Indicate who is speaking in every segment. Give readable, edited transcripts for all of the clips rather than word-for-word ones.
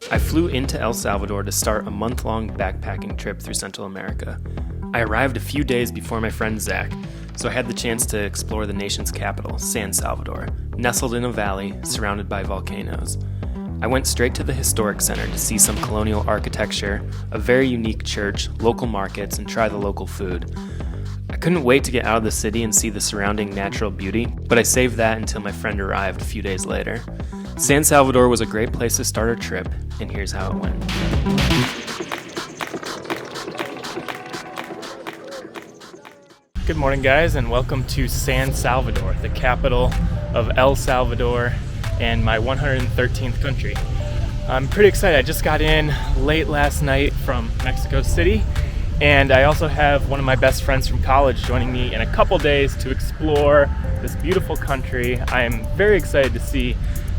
Speaker 1: I flew into El Salvador to start a month-long backpacking trip through Central America. I arrived a few days before my friend Zach, so I had the chance to explore the nation's capital, San Salvador, nestled in a valley surrounded by volcanoes. I went straight to the historic center to see some colonial architecture, a very unique church, local markets, and try the local food. I couldn't wait to get out of the city and see the surrounding natural beauty, but I saved that until my friend arrived a few days later. San Salvador was a great place to start our trip, and here's how it went. Good morning, guys, and welcome to San Salvador, the capital of El Salvador and my 113th country. I'm pretty excited. I just got in late last night from Mexico City, and I also have one of my best friends from college joining me in a couple days to explore this beautiful country. I am very excited to see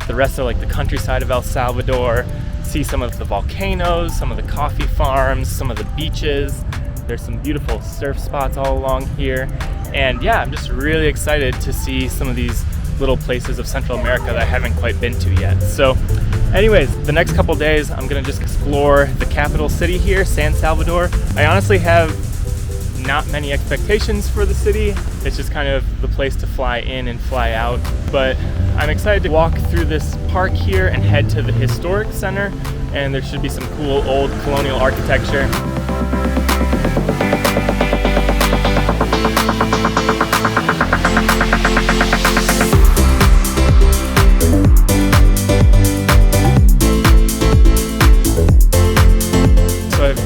Speaker 1: the rest of the countryside of El Salvador, see some of the volcanoes, some of the coffee farms, some of the beaches. There's some beautiful surf spots all along here. And yeah, I'm just really excited to see some of these little places of Central America that I haven't quite been to yet. So anyways, the next couple days, I'm gonna just explore the capital city here, San Salvador. I honestly have not many expectations for the city. It's just kind of the place to fly in and fly out. But I'm excited to walk through this park here and head to the historic center, and there should be some cool old colonial architecture.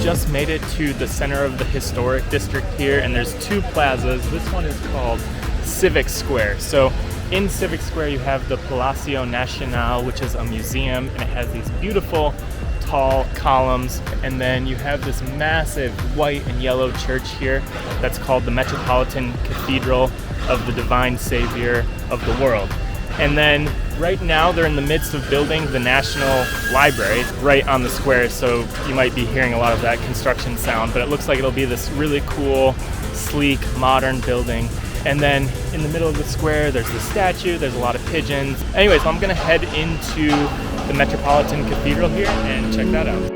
Speaker 1: Just made it to the center of the historic district here, and there's two plazas. This one is called Civic Square. So in Civic Square you have the Palacio Nacional, which is a museum, and it has these beautiful tall columns, and then you have this massive white and yellow church here that's called the Metropolitan Cathedral of the Divine Savior of the World. And then right now they're in the midst of building the National Library right on the square, so you might be hearing a lot of that construction sound, but it looks like it'll be this really cool, sleek, modern building. And then in the middle of the square there's the statue, there's a lot of pigeons. Anyways, so I'm gonna head into the Metropolitan Cathedral here and check that out.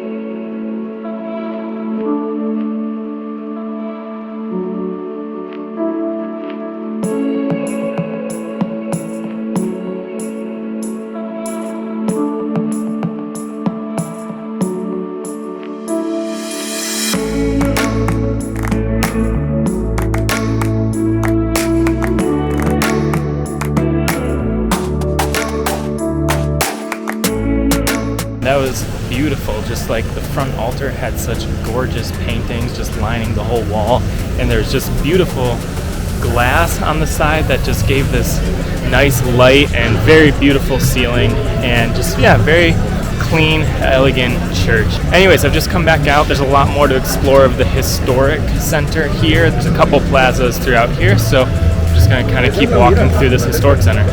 Speaker 1: That was beautiful. Just like the front altar had such gorgeous paintings just lining the whole wall, and there's just beautiful glass on the side that just gave this nice light and very beautiful ceiling, and just, yeah, very clean, elegant church. Anyways, I've just come back out. There's a lot more to explore of the historic center here. There's a couple plazas throughout here, so I'm just gonna kind of keep walking through this historic center.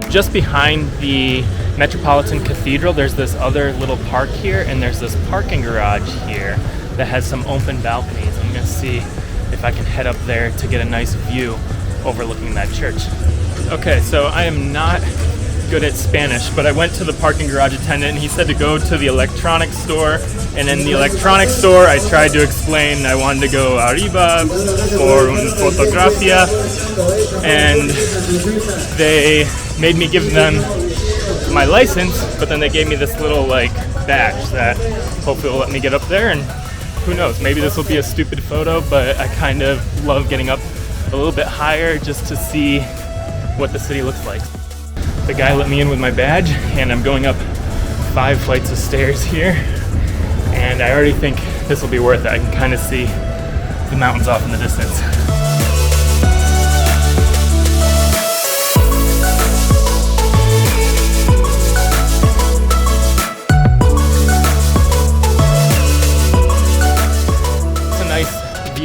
Speaker 1: Just behind the Metropolitan Cathedral, there's this other little park here, and there's this parking garage here that has some open balconies. I'm gonna see if I can head up there to get a nice view overlooking that church. Okay, so I am not good at Spanish, but I went to the parking garage attendant and he said to go to the electronics store, and in the electronics store I tried to explain I wanted to go arriba for un fotografía, and they made me give them my license, but then they gave me this little badge that hopefully will let me get up there, and who knows, maybe this will be a stupid photo, but I kind of love getting up a little bit higher just to see what the city looks like. The guy let me in with my badge, and I'm going up 5 flights of stairs here, and I already think this will be worth it. I can kind of see the mountains off in the distance.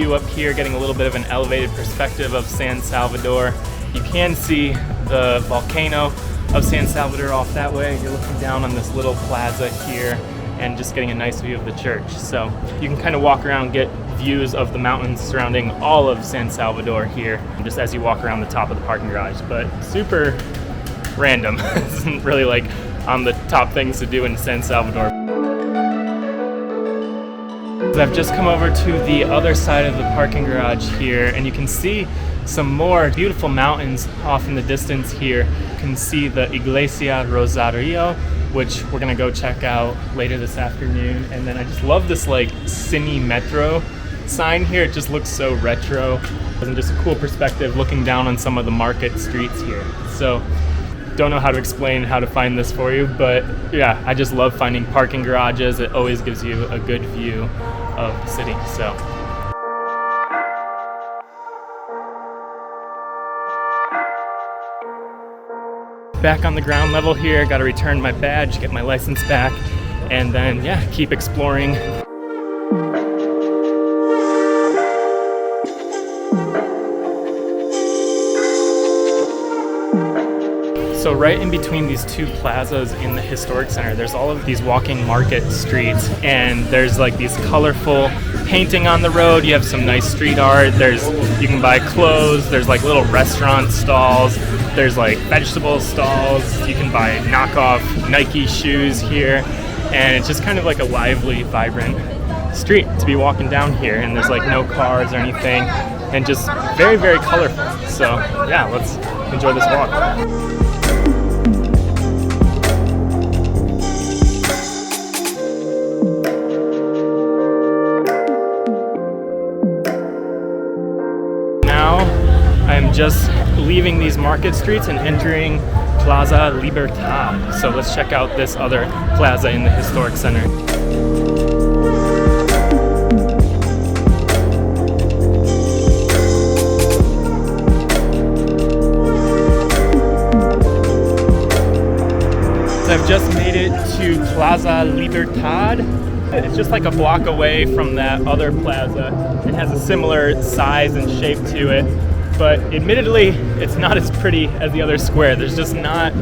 Speaker 1: Up here, getting a little bit of an elevated perspective of San Salvador. You can see the volcano of San Salvador off that way. You're looking down on this little plaza here and just getting a nice view of the church. So you can kind of walk around and get views of the mountains surrounding all of San Salvador here, just as you walk around the top of the parking garage. But super random. This isn't really like on the top things to do in San Salvador. I've just come over to the other side of the parking garage here, and you can see some more beautiful mountains off in the distance here. You can see the Iglesia Rosario, which we're gonna go check out later this afternoon. And then I just love this like Cine Metro sign here. It just looks so retro. And just a cool perspective looking down on some of the market streets here. So don't know how to explain how to find this for you, but yeah, I just love finding parking garages. It always gives you a good view of the city. So back on the ground level here, got to return my badge, get my license back, and then yeah, keep exploring. So right in between these two plazas in the historic center, there's all of these walking market streets, and there's like these colorful painting on the road. You have some nice street art. You can buy clothes. There's like little restaurant stalls. There's like vegetable stalls. You can buy knockoff Nike shoes here, and it's just kind of like a lively, vibrant street to be walking down here. And there's like no cars or anything, and just very, very colorful. So yeah, let's enjoy this walk. I'm just leaving these market streets and entering Plaza Libertad. So let's check out this other plaza in the historic center. So I've just made it to Plaza Libertad. It's just like a block away from that other plaza. It has a similar size and shape to it. But admittedly, it's not as pretty as the other square. There's just not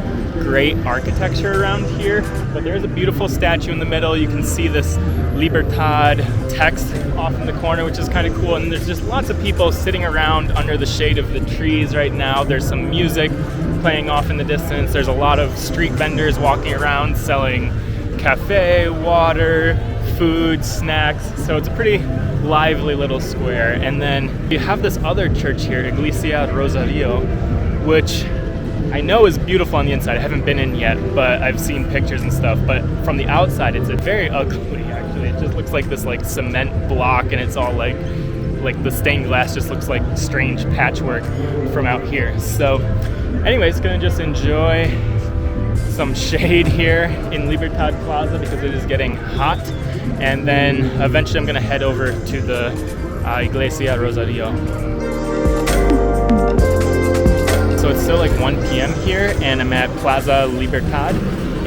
Speaker 1: great architecture around here, but there's a beautiful statue in the middle. You can see this Libertad text off in the corner, which is kind of cool. And there's just lots of people sitting around under the shade of the trees right now. There's some music playing off in the distance. There's a lot of street vendors walking around selling cafe, water, food, snacks. So it's a pretty lively little square. And then you have this other church here, Iglesia Rosario, which I know is beautiful on the inside. I haven't been in yet, but I've seen pictures and stuff. But from the outside, it's very ugly, actually. It just looks like this like cement block, and it's all like the stained glass just looks like strange patchwork from out here. So anyways, gonna just enjoy some shade here in Libertad Plaza because it is getting hot, and then eventually I'm going to head over to the Iglesia Rosario. So it's still like 1 p.m. here, and I'm at Plaza Libertad,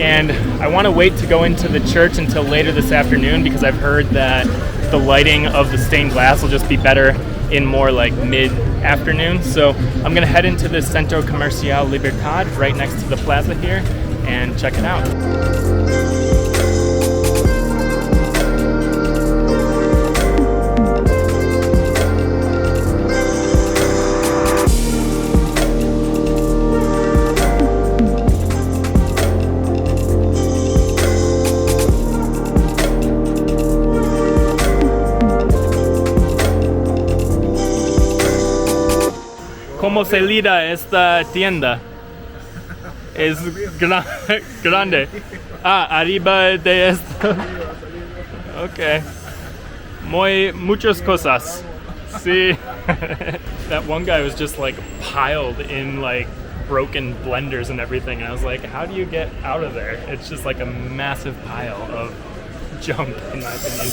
Speaker 1: and I want to wait to go into the church until later this afternoon because I've heard that the lighting of the stained glass will just be better in more like mid-afternoon. So I'm going to head into the Centro Comercial Libertad right next to the plaza here and check it out. ¿Cómo se lida esta tienda? Es grande. Arriba de esto. Okay. Muchas cosas. Sí. That one guy was just like piled in like broken blenders and everything. And I was like, how do you get out of there? It's just like a massive pile of junk, in my opinion.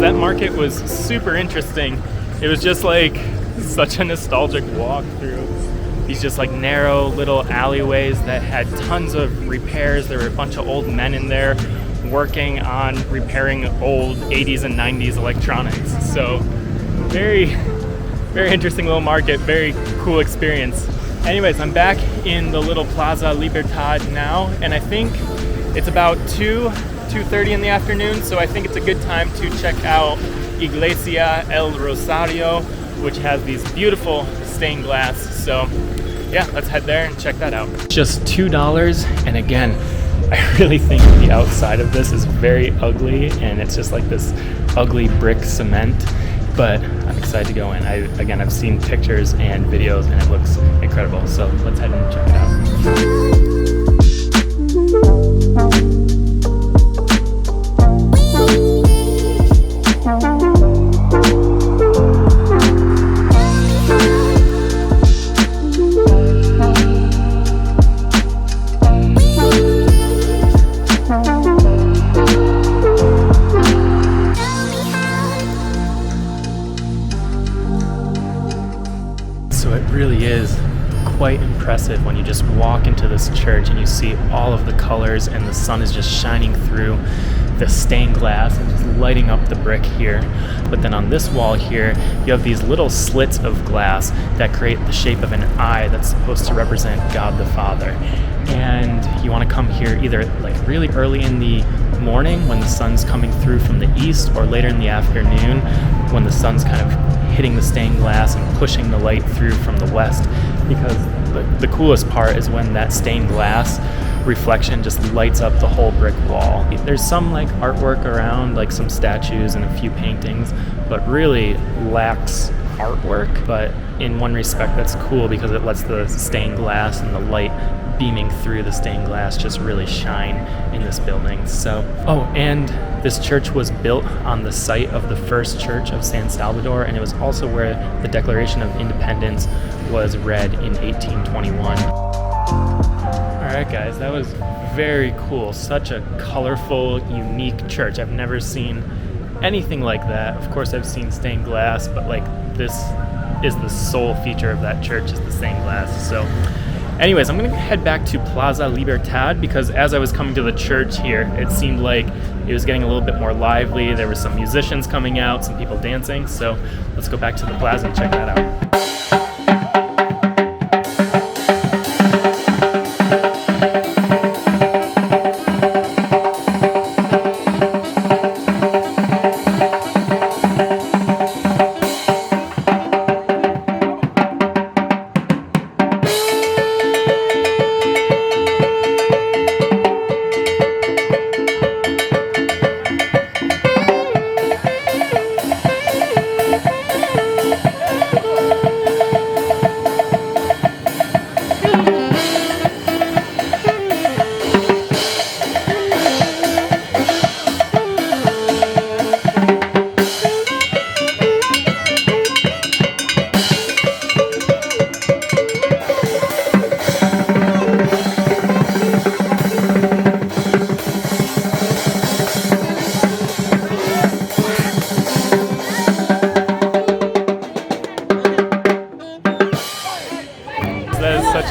Speaker 1: That market was super interesting. It was just like such a nostalgic walk through these just like narrow little alleyways that had tons of repairs. There were a bunch of old men in there working on repairing old 80s and 90s electronics. So very, very interesting little market, very cool experience. Anyways, I'm back in the little Plaza Libertad now, and I think it's about 2 2:30 in the afternoon, so I think it's a good time to check out Iglesia El Rosario, which has these beautiful stained glass. So yeah, let's head there and check that out. Just $2, and again, I really think the outside of this is very ugly, and it's just like this ugly brick cement, but I'm excited to go in. I've seen pictures and videos, and it looks incredible, so let's head and check it out. So it really is quite impressive when you just walk into this church and you see all of the colors, and the sun is just shining through the stained glass and just lighting up the brick here. But then on this wall here, you have these little slits of glass that create the shape of an eye that's supposed to represent God the Father. And you want to come here either like really early in the morning when the sun's coming through from the east, or later in the afternoon when the sun's kind of hitting the stained glass and pushing the light through from the west, because the coolest part is when that stained glass reflection just lights up the whole brick wall. There's some like artwork around, like some statues and a few paintings, but really lacks artwork. But in one respect that's cool, because it lets the stained glass and the light beaming through the stained glass just really shine in this building. So, oh, and this church was built on the site of the first church of San Salvador, and it was also where the Declaration of Independence was read in 1821. Alright guys, that was very cool. Such a colorful, unique church. I've never seen anything like that. Of course I've seen stained glass, but like this is the sole feature of that church, is the stained glass. So anyways, I'm gonna head back to Plaza Libertad, because as I was coming to the church here, it seemed like it was getting a little bit more lively. There were some musicians coming out, some people dancing. So let's go back to the plaza and check that out.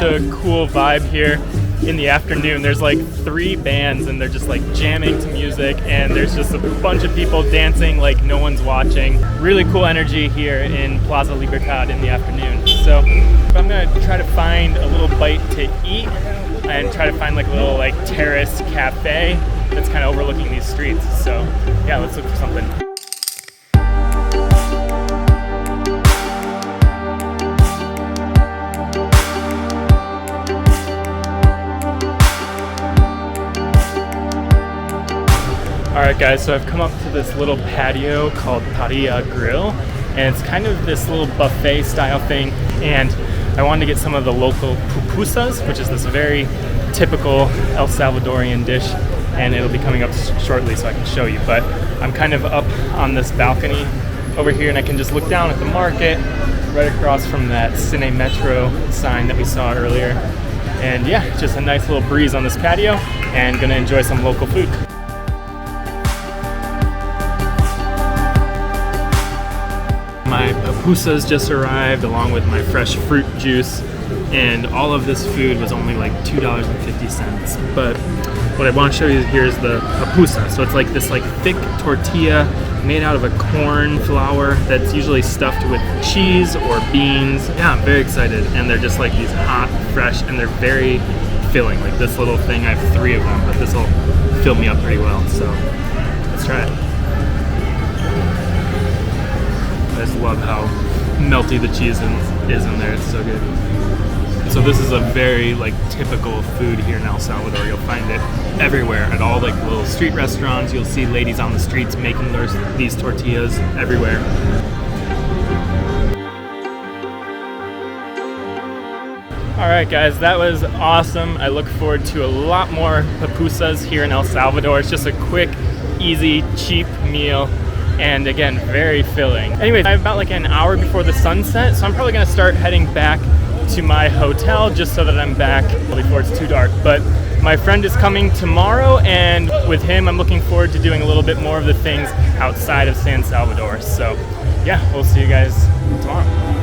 Speaker 1: A cool vibe here in the afternoon. There's like 3 bands, and they're just like jamming to music, and there's just a bunch of people dancing like no one's watching. Really cool energy here in Plaza Libertad in the afternoon. So I'm gonna try to find a little bite to eat and try to find like a little like terrace cafe that's kind of overlooking these streets. So yeah, let's look for something. Alright guys, so I've come up to this little patio called Pariah Grill, and it's kind of this little buffet style thing, and I wanted to get some of the local pupusas, which is this very typical El Salvadorian dish, and it'll be coming up shortly so I can show you. But I'm kind of up on this balcony over here, and I can just look down at the market right across from that Cine Metro sign that we saw earlier. And yeah, just a nice little breeze on this patio, and gonna enjoy some local food. My pupusas just arrived along with my fresh fruit juice, and all of this food was only like $2.50. But what I want to show you here is the pupusa. So it's like this like thick tortilla made out of a corn flour that's usually stuffed with cheese or beans. Yeah, I'm very excited, and they're just like these hot, fresh, and they're very filling. Like this little thing, I have 3 of them, but this will fill me up pretty well. So let's try it. I just love how melty the cheese is in there. It's so good. So this is a very like typical food here in El Salvador. You'll find it everywhere at all like little street restaurants. You'll see ladies on the streets making these tortillas everywhere. All right, guys, that was awesome. I look forward to a lot more pupusas here in El Salvador. It's just a quick, easy, cheap meal. And again, very filling. Anyways, I have about like an hour before the sunset, so I'm probably gonna start heading back to my hotel just so that I'm back before it's too dark. But my friend is coming tomorrow, and with him, I'm looking forward to doing a little bit more of the things outside of San Salvador. So yeah, we'll see you guys tomorrow.